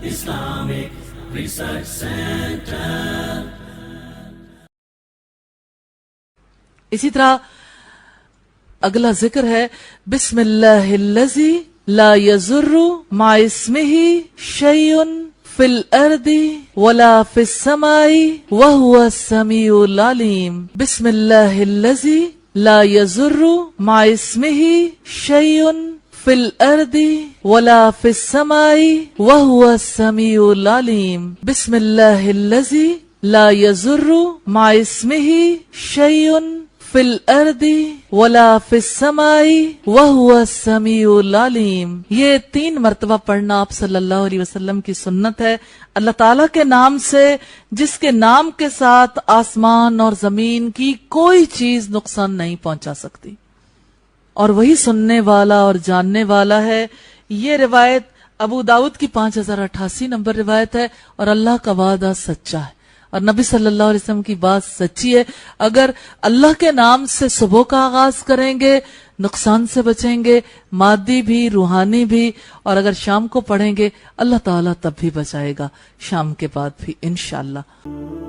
Islamic Research Center. اسی طرح اگلا ذکر ہے بسم اللہ الذی لا یضر مع اسمہ شیء فی الارض ولا فی السماء وهو السمیع العلیم. بسم اللہ الذی لا یضر مع اسمہ شیء فی الارض ولا فی السماء وهو السمیع العلیم. بسم اللہ الذی لا یضر مع اسمہ شیء فی الارض ولا فی السماء وهو السمیع العلیم. یہ 3 مرتبہ پڑھنا آپ صلی اللہ علیہ وسلم کی سنت ہے. اللہ تعالیٰ کے نام سے جس کے نام کے ساتھ آسمان اور زمین کی کوئی چیز نقصان نہیں پہنچا سکتی، اور وہی سننے والا اور جاننے والا ہے. یہ روایت ابو داؤد کی 5088 نمبر روایت ہے، اور اللہ کا وعدہ سچا ہے اور نبی صلی اللہ علیہ وسلم کی بات سچی ہے. اگر اللہ کے نام سے صبح کا آغاز کریں گے نقصان سے بچیں گے، مادی بھی روحانی بھی، اور اگر شام کو پڑھیں گے اللہ تعالیٰ تب بھی بچائے گا، شام کے بعد بھی انشاءاللہ.